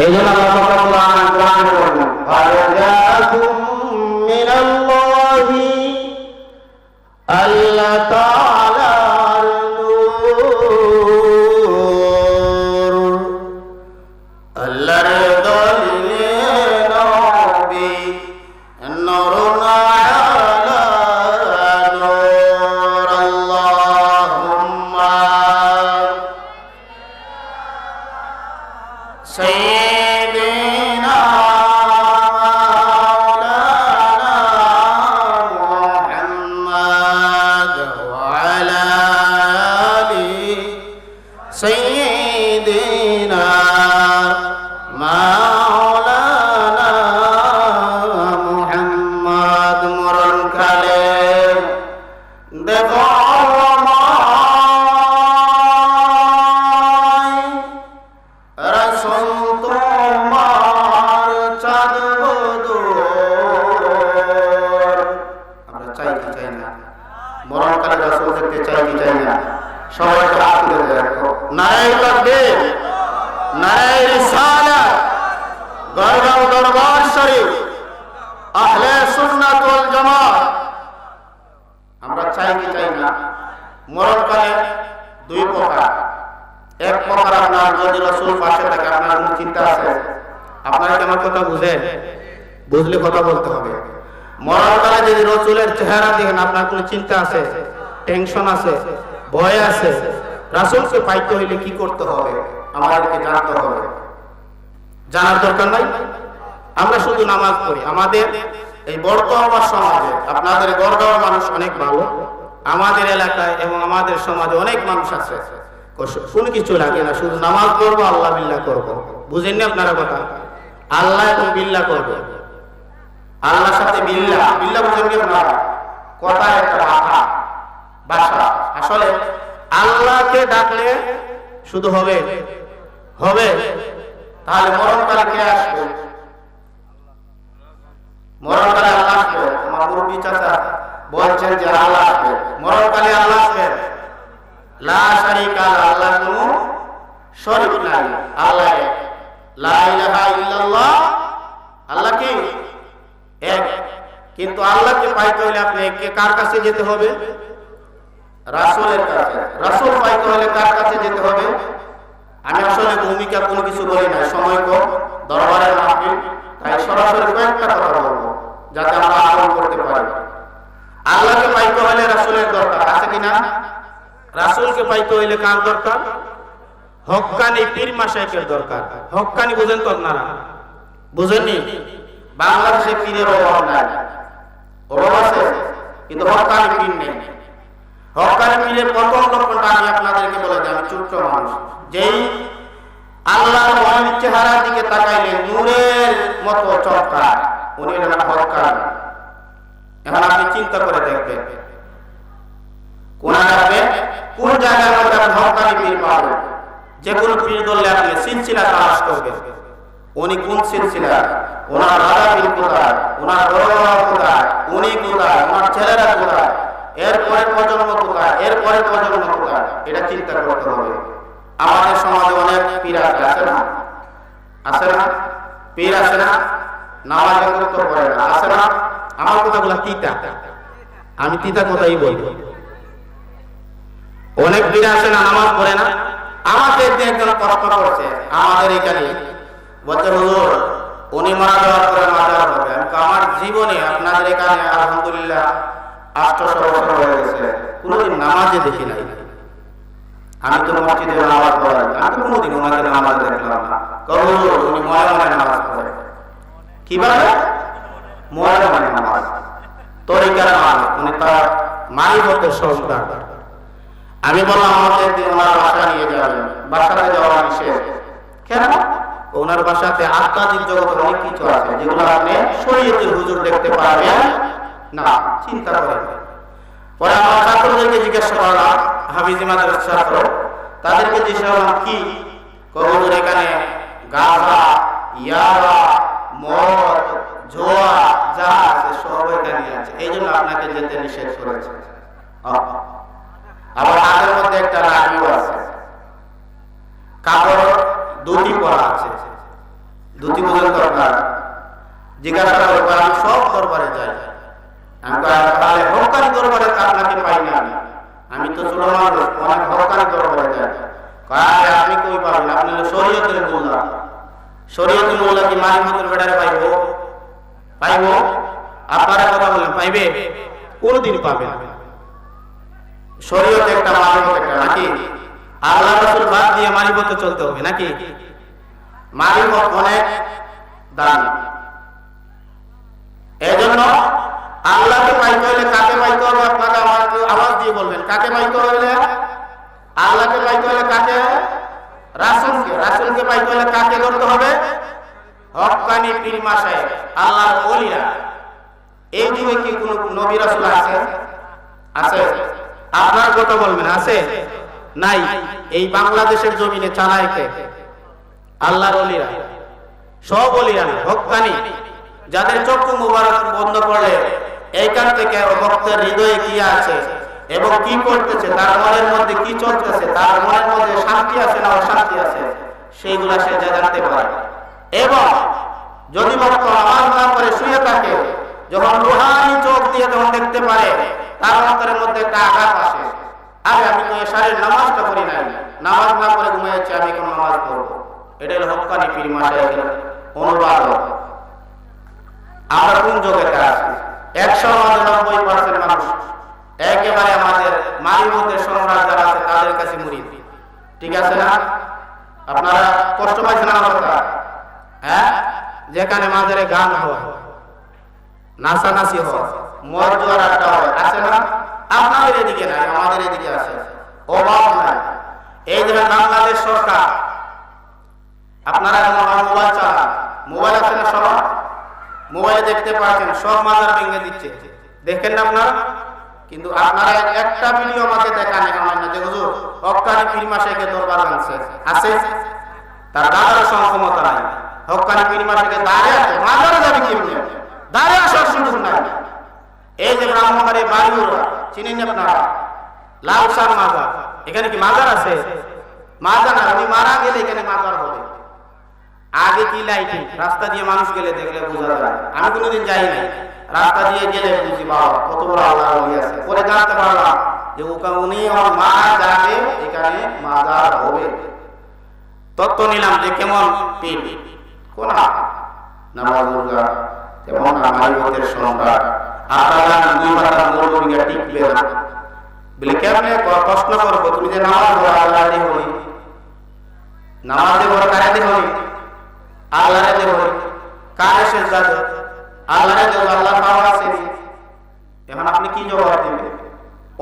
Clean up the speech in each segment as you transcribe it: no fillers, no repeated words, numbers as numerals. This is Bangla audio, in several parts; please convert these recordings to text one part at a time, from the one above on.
এই জন্য আল্লাহ কোরআনে বলেন ফারাজাকুম মিনাল্লাহি আল্লাহ তাআলার নূর আল্লাহর দলিলে নবী নূরুন আলা নূর আল্লাহুম্মা সাইয়্যিদিনা سيدنا مولانا محمد مرن كلام দেখো রাসূল তোমার চাঁদ বদর আমরা চাই কি চাই না মরণ কালে রাসূল দেখতে চাই কি চাই না সবাই হাত তুলে দেখো নারায়ে তাকবীর নারায়ে রিসালাত দরগাহ দরবার শরীফ আহলে সুন্নাত ওয়াল জামাত আমরা চাই কি চাই না মরণকালে দুই প্রকার এক প্রকার আপনার যদি রাসূল পাশে থাকে আপনার কোনো চিন্তা আছে আপনারা কি আমার কথা বুঝেন বুঝলে কথা বলতে হবে মরণকালে যদি রাসূলের চেহারা দেখেন আপনার কোনো চিন্তা আছে টেনশন আছে ভয় আছে রাসূলকে পাইতে হইলে কি করতে হবে আমাদেরকে জানতে হবে জানার দরকার নাই আমরা শুধু নামাজ পড়ি আমাদের এই বড়গাঁও সমাজে আপনাদের বড়গাঁও মানুষ অনেক ভালো আমাদের এলাকায় এবং আমাদের সমাজে অনেক মানুষ আছে কোন কিছু লাগে না শুধু নামাজ পড়বো আল্লাহ বিল্লাহ করব বুঝেননি আপনারা কথা আল্লাহ এবং বিল্লাহ করব আল্লাহর সাথে বিল্লাহ বিল্লাহ বুঝেন কি আপনারা কথা একটা ভাষা আসলে আল্লাহকে ডাকলে শুধু হবে হবে তাহলে মরণকালে কে আসবে মরণকালে আল্লাহ আসবে আমার মুরব্বি চাচা বলছেন যে আল্লাহ আসবে মরণকালে আল্লাহ আসবে লা শারীকা লা আল্লাহ কোনো শরীক নাই আল্লাহ লা ইলাহা ইল্লাল্লাহ আল্লাহ কি এক কিন্তু আল্লাহকে পাইতে হলে আপনি কার কাছে যেতে হবে রাসূলের কাছে রাসূল পাইতে হলে কার কাছে যেতে হবে আমি আসলে ভূমিকা কোনো কিছু বলি না সময় কম দরবারের মাহফিল তাই সরাসরি কয়েকটা কথা বলবো যাতে আমরা আমল করতে পারি আল্লাহকে পাইতে হলে রাসূলের দরকার আছে কিনা রাসূলকে পাইতে হলে কার দরকার হক্কানি পীর মাশায়েখের দরকার হক্কানি বুঝেন তো আপনারা বুঝেননি বাংলাদেশে পীরের অভাব নাই অভাব আছে কিন্তু হক্কানি পীর নেই হক্কানি পীরের প্রথম লক্ষণটা আমি আপনাদেরকে বলে দিই আমি ছোট্ট মানুষ যেই আল্লাহর ওয়ালির চেহারার দিকে তাকাইলে নূরের মতো চমকায় উনি হলেন হক্কানি এখন আপনি চিন্তা করে দেখবেন কোন জায়গায় মধ্যে আপনি হক্কানি পীর পাবেন যে কোনো পীর ধরলে আপনি সিলসিলা তালাশ করবেন উনি কোন সিলসিলা ওনার রাজা পীর কোথায় ওনার বড় কোথায় উনি কোথায় ওনার ছেলেরা কোথায় এরপরে প্রজন্ম কোথায় এরপরে প্রজন্ম কোথায় এটা চিন্তা করতে হবে আমাদের সমাজে অনেক পীর আছে না আছে না পীর আছে না নামাজ করতে পারে না আছে না আমার কথাগুলো তিতা আমি তিতা কথাই বলবো অনেক পীর আছে না নামাজ পড়ে না আমাদের একজন প্রশ্ন করছে আমাদের এখানে বলছে হুজুর উনি মারা যাওয়ার পরে মাজার হবে আমার জীবনে আপনাদের এখানে আলহামদুলিল্লাহ 800 বছর হয়ে গেছে কোনোদিন নামাজে দেখি নাই আমি তো মসজিদে নামাজ পড়াই আমি কোনোদিন ওনাকে নামাজ দেখলাম না হুজুর উনি মনে মনে নামাজ পড়ে কিভাবে মনে মনে নামাজ তরিকার নামাজ উনি তার মাইবতের সন্তান আমি বললাম আমাকে ওনার বাসা নিয়ে যাবেন বাসাতে যাওয়া নিষেধ কেন ওনার বাসাতে আধ্যাত্মিক জগতের অনেক কিছু আছে যেগুলো আপনি শরীয়তের হুজুর দেখতে পারবেন না চিন্তা করেন পরে আমার ছাত্রদেরকে জিজ্ঞাসা করলাম হাফিজি মাদ্রাসার ছাত্র তাদেরকে জিজ্ঞাসা করলাম কি হুজুর এখানে গাঁজা ইয়াবা মদ জোয়া যা আছে সব এখানে আছে এই জন্য আপনাকে যেতে নিষেধ করেছে আবার হাতের মধ্যে একটা লাঠিও আছে কাপড় দুটি পরা আছে ধুতি বোঝেন দরকার। জিজ্ঞাসা করবো আমি সব দরবারে যাই, আমি তাহলে হকানি দরবারে আপনাকে পাই না, আমি তো ছোট মানুষ, অনেক হকানি দরবারে যাই। আপনি কই পাবেন? আপনি শরীয়তের মোল্লা, শরীয়তের মোল্লা কি মারিফতের বেড়ারে পাইব? পাইব? আপনারা কথা বলেন পাইবে? কোনদিন পাবে না। শরীয়ত একটা, মারিফত একটা, নাকি? আল্লাহ রাসূল বাদ দিয়ে মারিফতে চলতে হবে নাকি? মারিফত অনেক দামি। এজন্য আল্লাহকে পাইতে হলে কাকে পাইতে হবে? আপনাকে আমাকে আওয়াজ দিয়ে বলবেন কাকে পাইতে হলে? আল্লাহকে পাইতে হলে কাকে? রাসূলকে। রাসূলকে পাইতে হলে কাকে করতে হবে? হক্কানি পীর মাশায়েখ, আল্লাহর ওলিরা। এই যুগে কি কোন নবী রাসূল আছে? আছে? আপনার কথা বলবেন আছে? নাই। এই বাংলাদেশের জমিনে চালায় কে? আল্লাহর ওলিরা। সব ওলিরা না, হক্কানি, যাদের চক্ষু মুবারক বন্ধ করলে এইখান থেকে ভক্তের হৃদয়ে কি আছে এবং কি করতেছে, তার মনের মধ্যে কি চলতেছে, তার মনের মধ্যে শান্তি আছে না অশান্তি আছে, সেইগুলা সে জানতে পারে। এবং যদি ভক্ত নামাজ না করে শুয়ে থাকে, যখন রুহানি চোখ দিয়ে যখন দেখতে পারে, তার অন্তরের মধ্যে একটা আঘাত আসে, আরে আমি তো এশারের নামাজটা করি নাই, নামাজ না করে ঘুমিয়েছি, আমি কোন নামাজ পড়বো। এটা হলো হক্কানি পীর মাশায়েখের অনুবাদ। আমরা কোন জগতে আছি? 199% মানুষ একেবারে আমাদের মারিফতের সম্রাট যারা আছে তাদের কাছে মুরিদ। ঠিক আছে না? আপনারা কষ্ট পাইছেন আমার কথা? হ্যাঁ, যেখানে মাঝারে গান হয়, নাচানাচি হয়, মদ জোয়ার আড্ডা হয়, আছে না? আপনাদের এদিকে নাই, আমাদের এদিকে আছে, অভাব নাই। এই যে বাংলাদেশ সরকার, আপনারা মোবাইল চালান, মোবাইল আছে না? সব মোবাইলে দেখতে পাচ্ছেন সব মাজার ভেঙে দিচ্ছে, দেখেন না আপনারা? কিন্তু আপনারা একটা ভিডিও আমাকে দেখান আমার না যে হুজুর হক্কানি পীর মাশায়েখের দরবার ভাঙছে, আছে? তার দাঁড়ানোর ক্ষমতা নাই। হক্কানি পীর মাশায়েখের দাঁড়িয়ে আছে, মাজারে যাবে কেমনে? দাঁড়িয়ে আসার সুযোগ নাই। এই যে ব্রাহ্মণবাড়ি বাড়িউরা চিনেন আপনারা, লালসার মাজার, এখানে কি মাজার আছে? মাজার না, উনি মারা গেলে এখানে মাজার হবে। আগে কি লাইটিং, রাস্তা দিয়ে মানুষ গেলে দেখলে বোঝা যায়। আমি কোনোদিন যাই নাই, রাস্তা দিয়ে গেলে বুঝি বাবা কত বড় আল্লাহর ওলি আছে। পরে জানতে পারলাম যে উনি আমার মারা যাবে, এখানে মাজার হবে। তত্ত্ব নিলাম যে কেমন পীর, কোন নামাজ দুর্গা, কেমন মারিফতের সম্রাট। আপনারা দুই মাথা মৌলবীরা টিকবে না বলে কেমনে প্রশ্ন করবো? তুমি যে নামাজ পড়ো আল্লাহ দিয়ে হই, নামাজে বড় কারে দিয়ে হই? আল্লাহরে দেব, কারে সেজদা দেব? আল্লাহরে দেব, আল্লাহর পাওয়ার আছে। এখন আপনি কি জবাব দিবেন?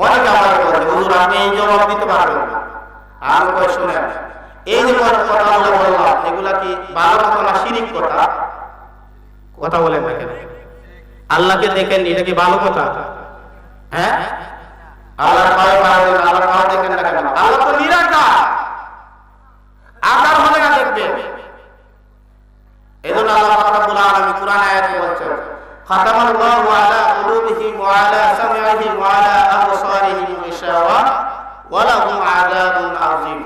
অনেকে আমাকে বলে হুজুর আপনি এই জবাব দিতে পারবেন না। আমি কই শুনেন, এই যে কথাগুলো বললাম এগুলা কি ভালো কথা না শিরিক কথা? কথা বলেন না কেন? আল্লাহকে দেখেন, এটা কি ভালো কথা? হ্যাঁ, আল্লাহর পায়ে পাবেন, আল্লাহর পাও দেখেন না কেন? আল্লাহ তো নিরাকার, আকার হলে না দেখবেন। এজন্য আল্লাহ রাব্বুল আলামিন কুরআন আয়াতে বলছেন খাতামাল্লাহু আলা কুলুবিহিম ওয়া আলা সামিইহিম ওয়া আলা আবসারিহিম গিশাওয়া ওয়া লাহুম আযাবুন আযীম।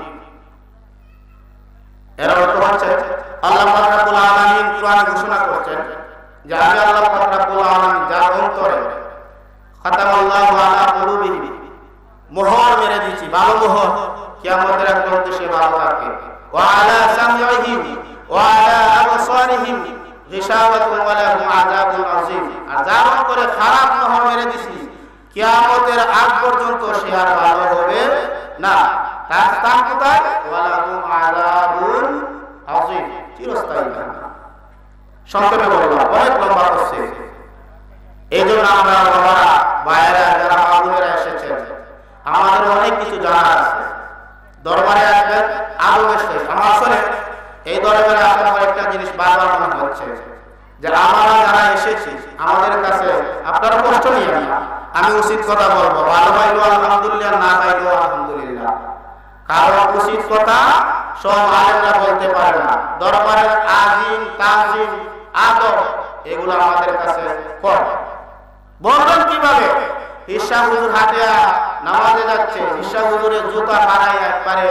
এর অর্থ হচ্ছে আল্লাহ রাব্বুল আলামিন কুরআনে ঘোষণা করছেন যে আমি আল্লাহ রাব্বুল আলামিন যার অন্তরে খাতামাল্লাহু আলা কুলুবিহিম মোহর মেরে দিয়েছি, ভালো মোহর, কিয়ামতের আগ পর্যন্ত সে ভালো থাকবে। ওয়া আলা সামিইহিম ওয়া আলা আবসারিহিম গিশাওয়াতুন ওয়া লাহুম আযাবুন আযীম। আর যার অন্তরে খারাপ মোহর মেরে দিয়েছি, কিয়ামতের আগ পর্যন্ত সে আর ভালো হবে না। তার স্থান কোথায়? ওয়া লাহুম আযাবুন আযীম, চিরস্থায়ী। সংক্ষেপে বললাম, অনেক লম্বা করছে। এই জন্য আমরা বাবারা, ভাইয়েরা, যারা বাবুরা এসেছেন, আমাদের অনেক কিছু জানার আছে। দরবারে আসবেন, আলোর শেষ। আমার আসলে এই দরবারে আসার পর একটা জিনিস বারবার মনে হচ্ছে যে আমরা যারা এসেছি আমাদের কাছে আপনারা কষ্ট নিয়ে আমি উচিত কথা বলবো, ভালো পাইলো আলহামদুলিল্লাহ, না পাইলো আলহামদুলিল্লাহ। কারণ উচিত কথা সব আলেমরা বলতে পারে না। দরবারের আজিম, তাজিম, আদব এগুলো আমাদের কাছে কম। বলবেন কিভাবে? ঈশা হুজুর হাতিয়া নামাজে যাচ্ছে, ঈশা হুজুরের জুতা হারাই একবারে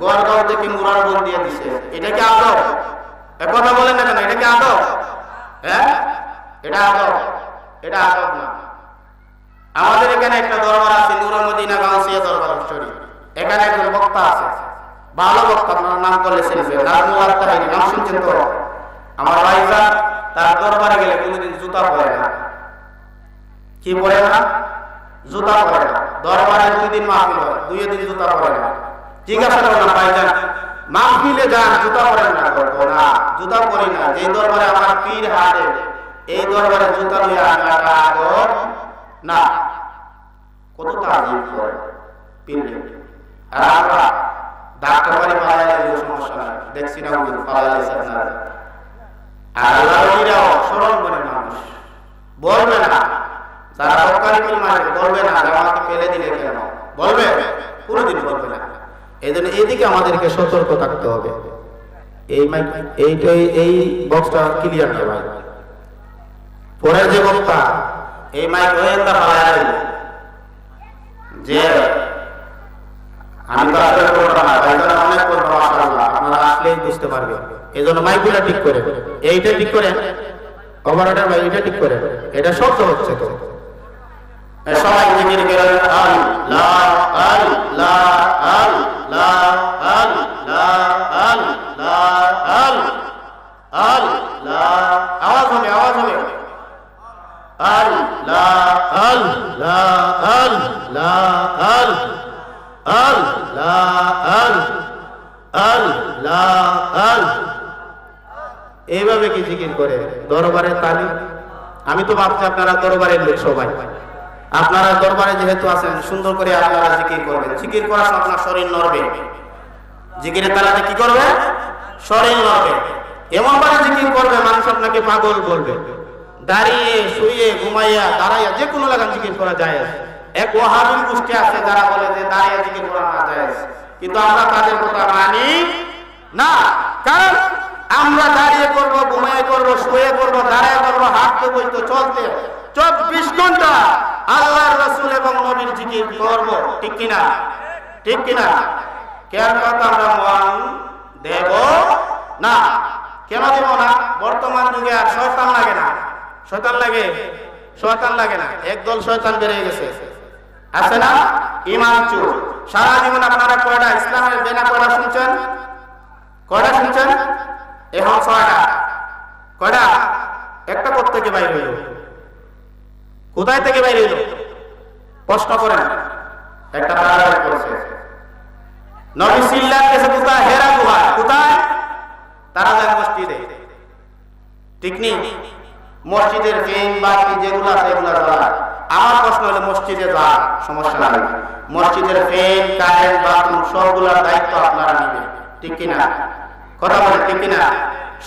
গড়গাঁও থেকে মুরারগঞ্জ দিয়ে দিছে, এটা কি আদব? কথা বলেন না কেন? এটা হ্যাঁ, এটা আদব, এটা আদব না। আমাদের এখানে একটা দরবার আছে, নূরে মদিনা গাউসিয়া দরবার শরীফ। এখানে একজন বক্তা আছে, ভালো বক্তা, আপনার নাম করলে চিনবে, নাজমুল আত্তাহিরি, নাম শুনছেন তো? আমার ভাইজান তার দরবারে গেলে কোনোদিন জুতা পরে না। কি পরে না? জুতা পরে না। দরবারে 2 দিন মাহফিল হয়, 2 দিন জুতা পরে না। জিজ্ঞাসা করলাম, ভাইজান মাহফিলে যান, জুতা পরেন না? না, জুতা পরি না। যে দরবারে আমার পীর হারে, এই দরবারে জুতা লইয়া আনাটা আদব না। কত তাজিম করে পীর। আর আমরা ডাক্তার বাড়ি পালাইলে সমস্যা নাই, দেখছি না হুজুর পালাইছে আপনারা। আর আল্লাহর সরল মনের মানুষ বলবে না, যারা সরকারি পীর মানে বলবে না আমাকে ফেলে দিলে কেন, বলবে? কোনোদিন বলবে না। এই জন্য এইদিকে আমাদেরকে সতর্ক থাকতে হবে। এই বক্সটা ক্লিয়ার না ভাই, পরের যে বক্তা এই মাইক গোয়েন্দা পালায় যে আমি তো আসলে করবো না, ভাইজান অনেক করবো, মাশাআল্লাহ আপনারা আসলেই বুঝতে পারবে। এই জন্য মাইকগুলা ঠিক করে, এইটা ঠিক করে, অপারেটর ভাই এটা ঠিক করে, এটা শব্দ হচ্ছে তো। সবাই জিকির করেন আল্লাহ আল্লাহ আল্লাহ আল্লাহ আল্লাহ আল্লাহ। আওয়াজ হবে, আওয়াজ হবে। আল্লাহ আল্লাহ আল্লাহ আল্লাহ আল্লাহ। এইভাবে কি জিকির করে দরবারের তালি? আমি তো ভাবছি আপনারা দরবারের লোক সবাই, আপনারা দরবারে যেহেতু আছেন সুন্দর করে আপনারা জিকির করবেন। জিকির করার সময় আপনার শরীর নড়বে, জিকিরের তালাতে কি করবে? শরীর নড়বে। এমন ভাবে জিকির করবে মানুষ আপনাকে পাগল বলবে। দাঁড়িয়ে, শুয়ে, ঘুমাইয়া, দাঁড়াইয়া যে কোনো লাগান জিকির করা যায়। এক ওয়াহাবি গোষ্ঠী আছে যারা বলে যে দাঁড়িয়ে জিকির করা না যায়, কিন্তু আমরা তাদের কথা মানি না। কারণ আমরা দাঁড়িয়ে করব, ঘুমাইয়ে করব, শুয়ে করব, দাঁড়ায় করব, হাঁটতে বইতে চলতে 24 ঘন্টা আল্লাহর রাসূল এবং নবীর জিকির করব। ঠিক কিনা? ঠিক কিনা? কেন কথা আমরা মন দেব না? কেন দেব না? বর্তমান যুগে আর শয়তান লাগে না। শয়তান লাগে? শয়তান লাগে না। একদল শয়তান বেড়ে গেছে, আছে না? ইমান চোর। সারা জীবন আপনারা কয়টা ইসলামের বেনা কয়টা শুনছেন? কয়টা শুনছেন? এখন 6টা। কয়টা? একটা কোথা থেকে বাইরে হইল? কোথায় থেকে বাইরে হইল? প্রশ্ন করেন। একটা তারা করছে নবী সিল্লার কাছে, কোথায়? হেরা গুহা। কোথায়? তারা যায় মসজিদে। ঠিক নেই? মসজিদের ফ্যান বাতি যেগুলো আছে এগুলো জ্বালা। আমার প্রশ্ন হলো মসজিদে যা সমস্যা নাই, মসজিদের ফ্যান, কারেন্ট, বাথরুম সবগুলোর দায়িত্ব আপনারা নেবেন। ঠিক কিনা? কথা বলেন, ঠিক কিনা?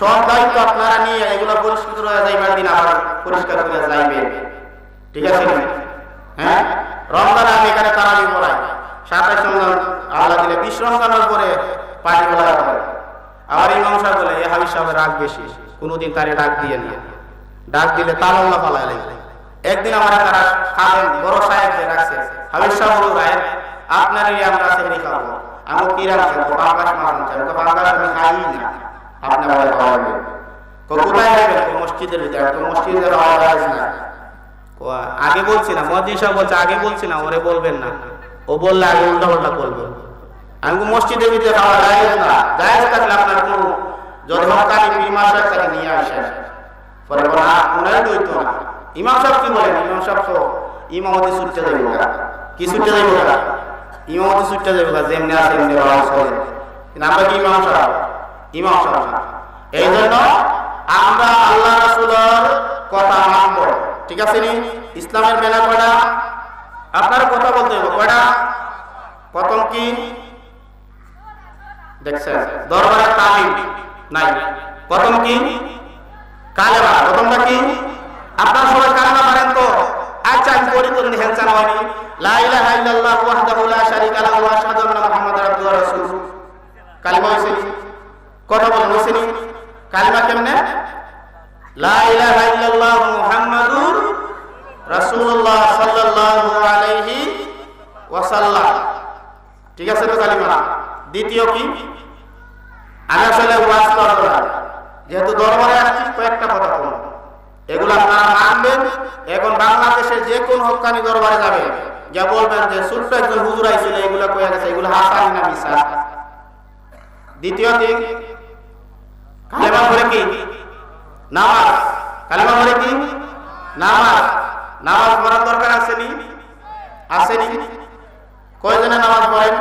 সব দায়িত্ব আপনারা নিয়ে এগুলো পরিষ্কার হয়ে যাইবার দিন আবার পরিষ্কার করে যাইবেন। ঠিক আছে? হ্যাঁ, রমজান আমি এখানে তারাবি পড়াই, 27 রমজান আল্লাহ দিলে 20 রমজানের পরে পানি বলা হয়। আবার ইমাম সাহেব বলে এই হাবিব সাহেবের রাগ বেশি, কোনোদিন তারে ডাক দিয়ে না, ডাক দিলে তালাল্লাহ পালায় লাগে। একদিন আমার তারা খাবেন বড় সাহেব যে রাখছে, হাবিব সাহেব বলল ভাই আপনারই আমরা সেহরি খাবো। আমি কি রাখছেন? পাঙ্গাস মাছ আনছেন। তো পাঙ্গাস আমি খাই না, আপনি আমাদের খাওয়াবেন। কোথায় নেবেন? মসজিদের ভিতরে। তো মসজিদে খাওয়া যায় না। আগে বলছি না, মুয়াজ্জিন সাহেব বলছে আগে বলছি না, ওরে বলবেন না। ও বললে আগে উল্টা পাল্টা করবে। আমি মসজিদের ভিতরে খাওয়া যায় না। জায়েজ থাকলে আপনার কোনো যদি হকানি ইমাম সাহেব তাকে নিয়ে আসেন, পরে বলা ওনারই দইতো না। ইমাম সাহেব কি বলেন? ইমাম সাহেব তো ইমামতি ছুটতে যাবে না। কি ছুটতে যাবে না? ইমামতি ছুটতে যাবে না, যেমনি আছে এমনি আওয়াজ করে। কিন্তু আমরা কি ইমাম সাহেব? ইমাম সাহেব না। এই জন্য আমরা আল্লাহ রাসূলের কথা মানব। ঠিক আছে নি? ইসলামের বেলা কয়টা? আপনার কথা বলতে হবে কয়টা? প্রথম কি দেখছেন? দরবারে তালিম নাই। প্রথম কি? কালেমা। প্রথমটা কি? আপনারা সবাই কালেমা পারেন তো? আচ্ছা আমি পড়ি তো, হেলচান হয়নি। লা ইলাহা ইল্লাল্লাহ ওয়াহদাহু লা শারীকা লাহু ওয়া আশহাদু আন্না মুহাম্মাদার আবদুহু ওয়া রাসূলুহু। কালেমা হইছে? কথা বলেন, হইছে নি? কালেমা কেমনে? লা ইলাহা ইল্লাল্লাহ মুহাম্মাদুর রাসূলুল্লাহ সাল্লাল্লাহু আলাইহি ওয়াসাল্লাম। ঠিক আছে তো কালেমা? দ্বিতীয় কি? আমি আসলে ওয়াজ করব না, যেহেতু দরবারে আসছি কয়েকটা কথা বলবো। এগুলো আপনারা মানবেন। এখন বাংলাদেশের যে কোন হক্কানি দরবারে যাবে, যা বলবেন যে ছোট্ট একজন হুজুর আইছিল এগুলা কয়ে গেছে, এগুলো হাসানি না মিশা। দ্বিতীয় দিক, কালেমা পড়ে কি নামাজ, কালেমা পড়ে কি নামাজ। নামাজ পড়ার দরকার আসেনি? আসেনি? কয়জনে নামাজ পড়েন?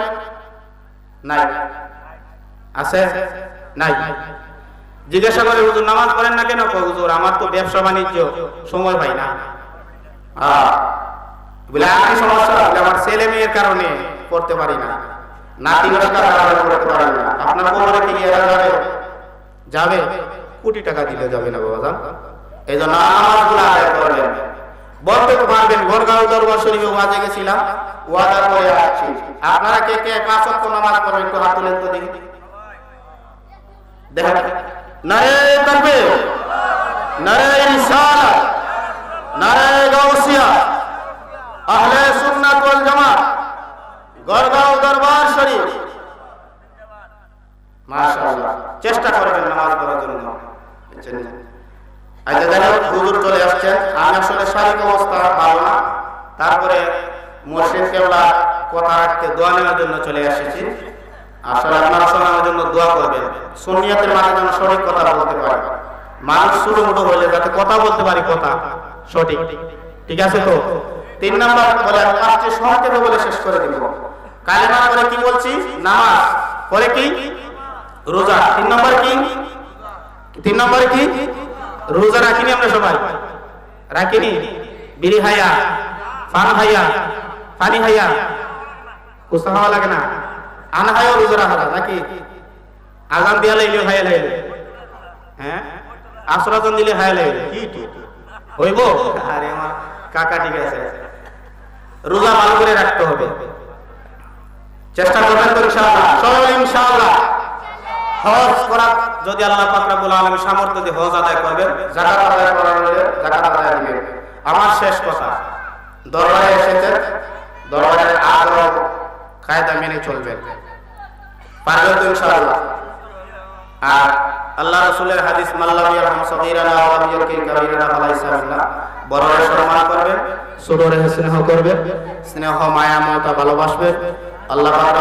নাই। আছে? নাই। জিজ্ঞাসা করে হুজুর নামাজ পড়েন না কেন? হুজুর আমার তো ব্যবসা বাণিজ্য, সময় পাই না। বলে আমি সমস্যা, আমার ছেলে মেয়ের কারণে পড়তে পারি না, নাতি নষ্টার কারণে পড়তে পারি না। আপনার কোমরে কি এরা যাবে? যাবে? কোটি টাকা দিলে যাবে না বাবা। এই জন্য নামাজগুলো আদায় করবেন। বলতে তো পারবেন, ঘরগাঁও দরবার শরীফে ওয়াজে গেছিলাম, ওয়াদা করে আসছি। আপনারা কে কে 5 ওয়াক্ত নামাজ পড়বেন একটু হাত তুলেন তো দেখি। দেখেন, নারে তাকবীর, নারে রিসালাত, নারে গাউসিয়া, আহলে সুন্নাত ওয়াল জামাত, ঘরগাঁও দরবার শরীফ। মাশাআল্লাহ, চেষ্টা করবেন নামাজ পড়ার জন্য। আচ্ছা দেখো, হুজুর চলে আসছেন। আমি আসলে শারীরিক অবস্থা ভালো না, তারপরে মুর্শিদ কেবলা কথা রাখতে দোয়া নেওয়ার জন্য চলে এসেছি। আসলে আপনারা সবাই আমার জন্য দোয়া করবেন, সুন্নিয়তের মাঝে যেন সঠিক কথা বলতে পারে। মানুষ ছোটো মোটো হলে যাতে কথা বলতে পারি, কথা সঠিক। ঠিক আছে তো? 3 নম্বর বলে আমি ফার্স্টে সংক্ষেপে বলে শেষ করে দিব। কালেমা করে কি বলছি? নামাজ। পরে কি? রোজা। 3 নম্বরে কি? 3 নম্বরে কি? রোজা রাখিনি আমরা সবাই? রাখিনি? বিড়ি হাইয়া, পান হাইয়া, পানি হাইয়া, কুস্তা খাওয়া লাগে না? আনা হাইয়া রোজা রাখা নাকি? আজান দিয়া লাইলে হাইয়া লাইলে, হ্যাঁ আশ্রাজন দিলে হাইয়া লাইলে কি হইব? আরে আমার কাকা ঠিক আছে। রোজা ভালো করে রাখতে হবে, চেষ্টা করবেন তো ইনশাআল্লাহ, সবাই ইনশাআল্লাহ। হজ করা যদি আল্লাহ পাক রব্বুল আলামিন সামর্থ্য দিয়ে হজ আদায় করবেন, যাকাত আদায় করার হলে যাকাত আদায় দিবেন। আমার শেষ কথা, দরবারে এসেছেন, দরবারের আদব কায়দা মেনে চলবেন, পারবেন তো ইনশাআল্লাহ। আর আল্লাহ রাসূলের হাদিস, মাল্লাম ইয়ারহাম সগীরানা ওয়া লাম ইয়ারকির কাবীরানা ফালাইসা মিন্না, বড়রে সম্মান করবেন, ছোটরে স্নেহ করবেন, স্নেহ মায়া মমতা ভালোবাসবেন। আল্লাহ পাক